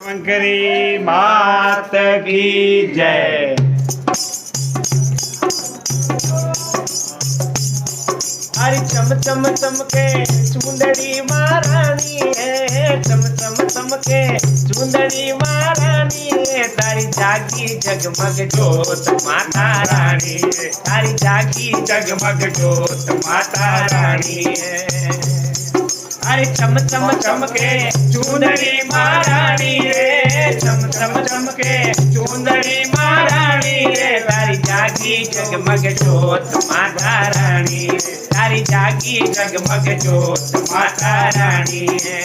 शंकरी मात की जय। अरे चम चम चमके चुंदड़ी महारानी है, चम चम चमके चुंदड़ी महारानी है, तारी जागी जगमग जोत माता रानी है, तारी जागी जगमग जोत माता रानी है। अरे चम चम चमके चुंदड़ी महारानी है, चम चम चमके चुंदड़ी महारानी है, तारी जागी जगमग जोत माता रानी है, तारी जागी जगमग जोत माता रानी है।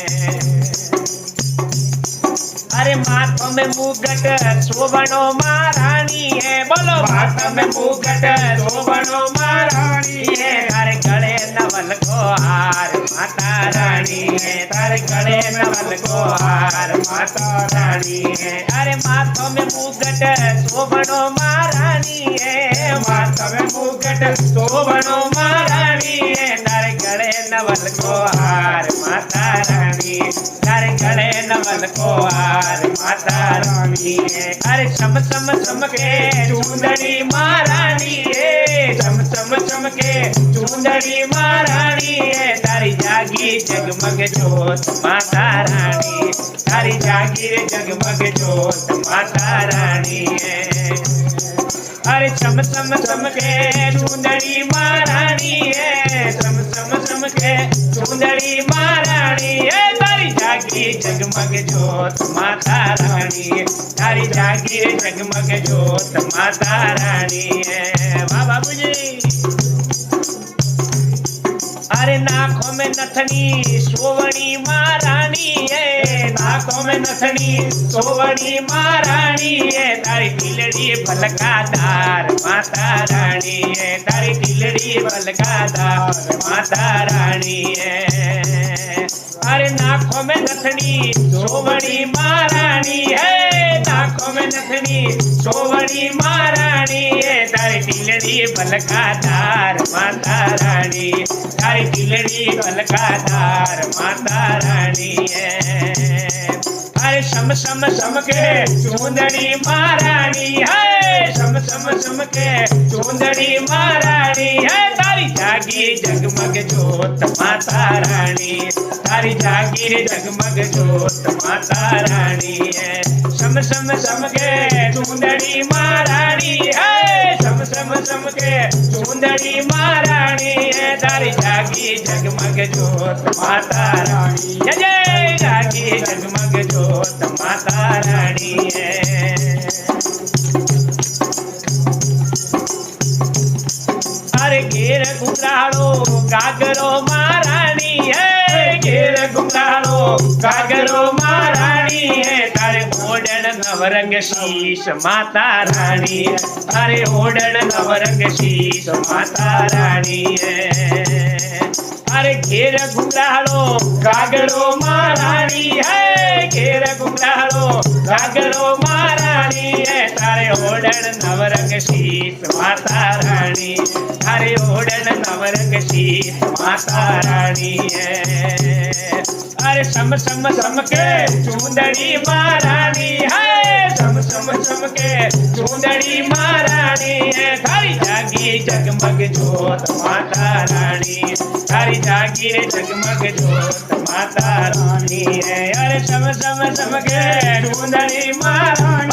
अरे माथा में मुगट शोभनो महारानी है, बोलो माथा में मुगट शोभनो महारानी है, तारे गले नवल को हार माता रानी है, तारे गले नवल को हार माता रानी है। अरे माथा में मुगट शोभनो महारानी है, माथा में मुगट शोभनो महारानी है, तारे गले नवल को हार माता रानी, तारे गले नवल को हार माता रानी है। अरे चम चम चमके चुंदड़ी महारानी है, चम चम चमके चुंदड़ी महारानी है, तारी जागी जगमग जोत माता रानी, तारी जागी जगमग जोत माता रानी है। अरे चम चम चमके चुंदड़ी महारानी है, चम चम चमके चुंदड़ी महारानी है, तारी जागी जगमग जोत माता रानी, तारी जागी जगमग जोत माता रानी है। वाह बाबूजी। अरे नाकों में नथनी सोवणी महारानी है, नाकों में नथनी सोवणी महारानी है, तारी तिलड़ी भलकादार माता रानी है, तारी तिलड़ी भलकादार माता रानी है। अरे नाकों में नथनी सोवणी महारानी है, नाकों में नथनी सोवणी महारानी है, तारी तिलड़ी भलकादार माता रानी, तारी तिलड़ी भलकादार माता रानी है। अरे शम शम शम के चुंदड़ी महारानी है, शम शम शम के चुंदड़ी महारानी है, तारी जागी जगमग जोत माता रानी, तारी जागी जगमग जोत माता रानी है। शम शम शम के चुंदड़ी महारानी है, शम शम शम के चुंदड़ी महारानी है, तारी जागी जगमग जोत माता रानी, जय जय जागी जगमग जोत माता रानी है। अरे घेर घुंघराळो गागरो महारानी है, घेर घुंघराळो गागरो महारानी है, तारे ओढ़ण नवरंग शीश माता रानी है, तारे ओढ़ण नवरंग शीश माता रानी है। अरे घेर घुंघराळो गागरो महारानी है, घेर घुंघराळो गागरो महारानी है, तारे ओढ़ण नवरंग शीश माता रानी, तारे ओढ़ण नवरंग शीश माता रानी है। अरे शम शम शम के चुंदड़ी महारानी है, शम शम शम के चुंदड़ी महारानी है, तारी जागी जगमग जोत माता रानी, तारी जागी जगमग जोत माता रानी है। अरे शम शम शम के चुंदड़ी महारानी,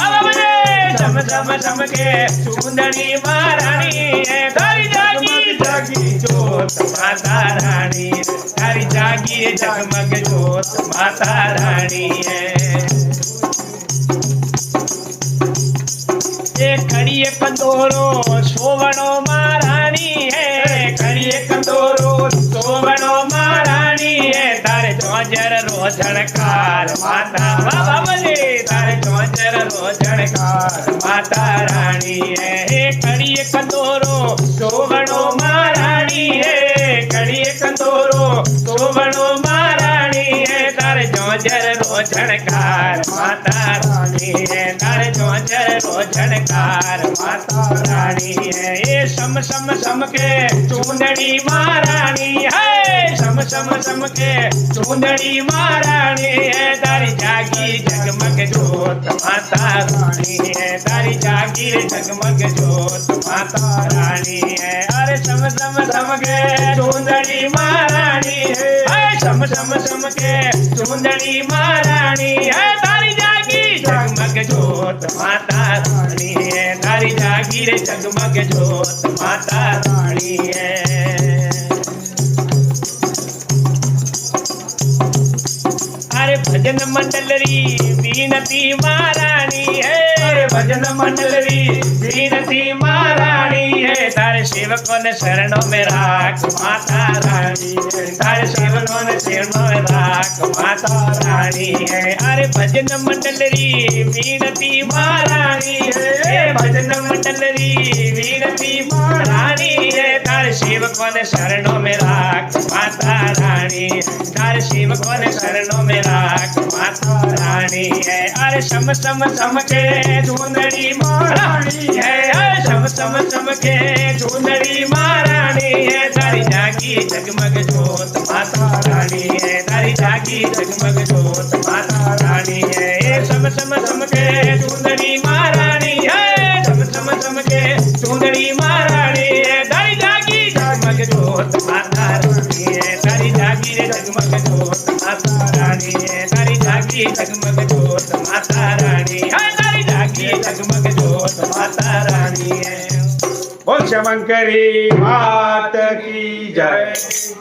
शम शम शम के चुंदड़ी महारानी है, तारी जागी जागी जोत माता रानी, तारी जागी जगमग जोत माता रानी है। खड़िए कंदोरो सोवणो महारानी है, खड़िए कंदोरो सोवणो महारानी है, तारे चौजर रोजणकार माता बाबले, तारे चौजर रोजणकार माता रानी है। खड़िए कंदोरो सोवणो महारानी है, खड़िए कंदोरो सोवणो महारानी है, तारे चौजर रोजणकार माता रानी है तारे जोजर रो झणकार माता रानी है ये सम सम सम के चूंदड़ी महारानी है सम सम सम के चूंदड़ी महारानी है तारी जागी जगमग जोत माता रानी है तारी जागी जगमग जोत माता रानी है अरे सम सम सम के चूंदड़ी महारानी है सम सम सम के चूंदड़ी महारानी है तारी जागी जगमग जोत माता रानी है तारी जागी रे जगमग जोत माता रानी है अरे भजन मंडलरी बीनती महारानी है अरे भजन मंडलरी बीनती महारानी है तारे सेवकों ने शरणों में राख माता रानी है तारे सेवकों ने शरणों में राख माता रानी है अरे भजन मंडलरी बीनती महारानी है भजन मंडलरी बीनती महारानी है तारे सेवकों ने शरणों में राख माता रानी तारे सेवकों ने शरणों में राख माता रानी है अरे सम सम सम के चूंदड़ी महारानी है सम सम सम के चूंदड़ी महारानी है तारी जागी जगमग जोत माता रानी है तारी जागी जगमग जोत माता रानी है सम सम सम के चूंदड़ी महारानी है सम सम सम के चूंदड़ी महारानी है तारी जागी जगमग जोत माता रानी है तारी जागी रे जगमग जोत माता रानी है तारी जागी जगमग जोत माता रानी है तारी जागी जगमग जोत माता रानी है बोल शंकरी मात की जय।